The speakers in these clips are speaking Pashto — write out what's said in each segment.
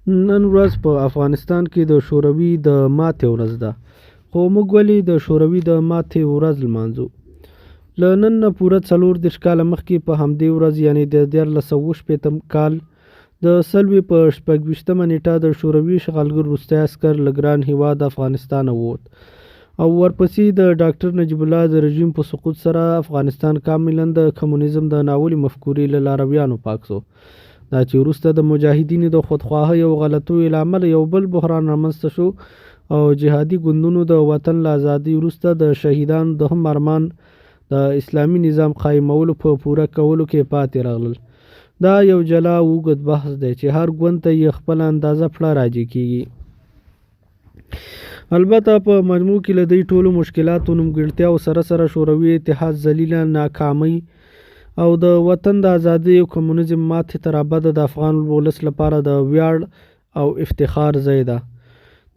نن ورځ په افغانستان کې د شوروي د ماتې ورځ ده، خو موږ ولې د شوروي د ماتې ورځ لمانځو؟ له نن نه پوره 40 کاله مخکې په همدې ورځ یعنې د 1914 کال د سلوې په 26مه نېټه د شوروي اشغالګر وروستی عسکر له ګران هېواد افغانستانه ووت او ورپسې د ډاکټر نجیب الله د رژیم په سقوط سره افغانستان کاملا د کمونیزم د ناولې مفکورې له لارویانو پاک شو. دا چې وروسته د مجاهدینو د خودخواهۍ او غلطیو له امله یو بل بحران رامنځته شو او جهادي ګوندونو د وطن له ازادۍ وروسته د شهیدانو د هم ارمان د اسلامي نظام قایمولو په پوره کولو کې پاتې راغلل. دا یو جلا اوږد بحث دی چې هر ګوند ته یې خپله اندازه پړه راجع کېږي. البته په مجموع کې له دې ټولو مشکلاتو نیمګړتیاو سره سره شوروي اتحاد ذلیله ناکامۍ او د وطن د ازادۍ او کمونیزم ماتې تر ابده د افغان ولس لپاره د ویاړ او افتخار ځای ده.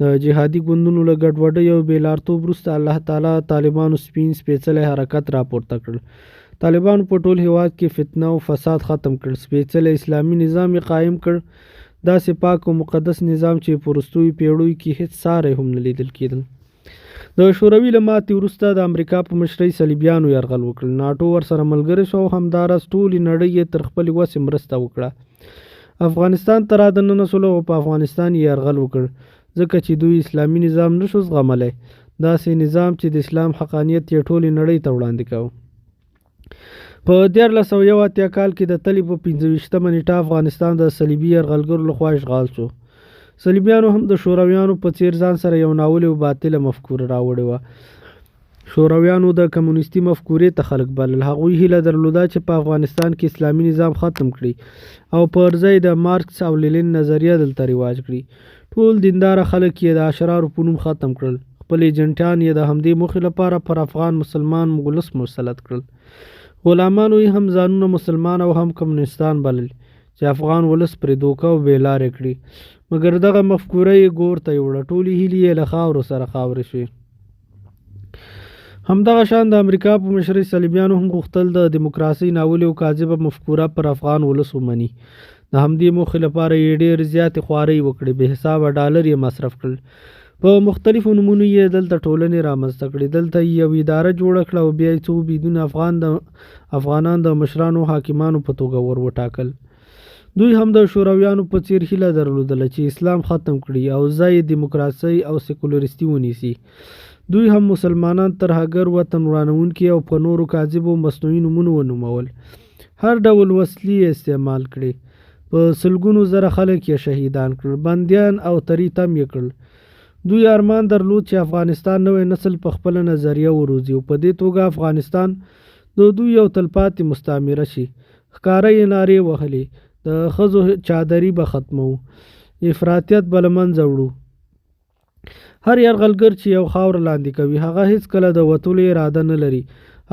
د جهادي ګوندونو له ګډوډۍ او بېلارتوب وروسته الله تعالی طالبانو سپېڅلی حرکت راپورته کړ. طالبانو په ټول هېواد کې فتنه او فساد ختم کړ، سپېڅلی اسلامي نظام یې قایم کړ، داسې پاک او مقدس نظام چې په وروستیو پیړیو کې هېڅ ساری هم نه لیدل کېدل. د شوروي له ماتې وروسته د امریکا په مشرۍ صلیبیانو یرغل وکړ. ناټو ورسره ملګری شو او همداراز ټولې نړۍ یې تر خپلې وسې مرسته وکړه. افغانستان ته را دننه شول او په افغانستان یې یرغل وکړ، ځکه چې دوی اسلامي نظام نشو زغملی، داسې نظام چې د اسلام حقانیت یې ټولې نړۍ ته وړاندې کوه. په 1981 کال کې د تلې په 25مه نېټه افغانستان د صلیبي یرغلګرو لخوا اشغال شو. صلیبیانو هم د شورویانو په څیر ځان سره یو ناولې او باطله مفکوره راوړې وه. شورویانو د کمونیستي مفکورې ته خلک بلل. هغوی هیله درلوده چې په افغانستان کې اسلامي نظام ختم کړي او پر ځای د مارکس او لینین نظریه دلته رواج کړي. ټول دینداره خلک یې د اشرارو په نوم ختم کړل. خپل ایجنټان یې د همدې موخې لپاره پر افغان مسلمان ولس مسلط کړل. غلامانو یې هم ځانونه مسلمان او هم کمونیستان بلل چې افغان ولس پرې دوکه او بېلارې کړي، مګر دغه مفکوره یې ګور ته یوړه. ټولې هیلې یې له خاورو سره خاورې شوې. همدغه شان د امریکا په مشرۍ صلیبیانو هم غوښتل د دیموکراسۍ ناولې او کاذبه مفکوره پر افغان ولس ومني. د همدې موخې لپاره یې ډېرې زیاتې خوارۍ وکړې، بې حسابه ډالر یې مصرف کړل. په مختلفو نومونو یې دلته ټولنې رامنځته کړې. دلته یې یو اداره جوړه کړه او بیا یې څو بېدون افغانان د مشرانو حاکمانو په توګه ور وټاکل. دوی هم د شورویانو په څیر هیله درلودله چې اسلام ختم کړي او ځای دیموکراسۍ او سیکولریستي ونیسي. دوی هم مسلمانان ترهګر، وطن ورانوونکي او په نورو کاذبو مصنوعي نومونو ونومول. هر ډول وسلې یې استعمال کړې. په سلګونو زره خلک یې شهیدان کړل، بندیان او تری تم یې کړل. دوی ارمان درلود چې افغانستان نوی نسل په خپله نظریه وروزي او په دې توګه افغانستان د دوی یو تلپاتې مستعمره شي. ښکاره یې نارې وهلې، د ښځو چادري به ختمو، افراطیت به له منځه وړو. هر یرغلګر چې یو خاوره لاندې کوي هغه هیڅکله د وتلو اراده نه لري.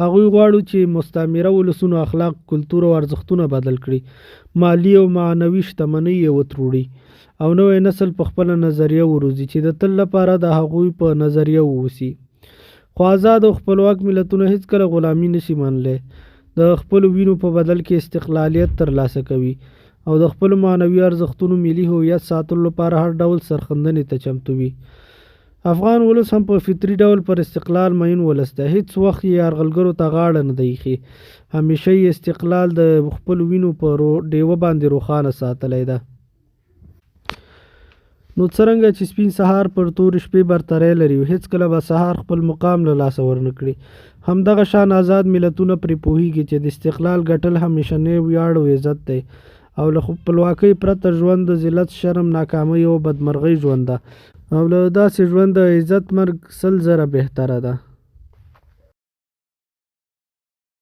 هغوی غواړو چې مستعمره ولسونو اخلاق، کلتور او ارزښتونه بدل کړي، مالی او معنوي شتمنۍ یې وتروړي او نوی نسل په خپله نظریه وروزي چې د تل لپاره د هغوی په نظریه واوسي. خو آزاد او خپلواک ملتونه هیڅکله غلامي نشي منلی. د خپلو وینو په بدل کې استقلالیت ترلاسه کوي او د خپلو معنوي ارزښتونو ملي هویت ساتلو لپاره هر ډول سرښندنې ته چمتو وي. افغان ولس هم په فطري ډول پر استقلال مین ولس دی. هیڅ وخت یې یرغلګرو ته غاړه نه دی ایښې. همیشه یې استقلال د خپلو وینو په ډیوه باندې روښانه ساتلی ده. نو څرنګه چې سپین سهار پر تورې شپې برتری لري، هیڅکله به سهار خپل مقام له لاسه ورنه کړي، همدغه شان آزاد ملتونه پرې پوهیږي چې د استقلال ګټل همیشنی ویاړ او عزت دی او له خپلواکۍ پرته ژوند د ذلت، شرم، ناکامۍ او بدمرغۍ ژوند ده او له داسې ژوند د عزت مرګ 100 زره بهتره ده.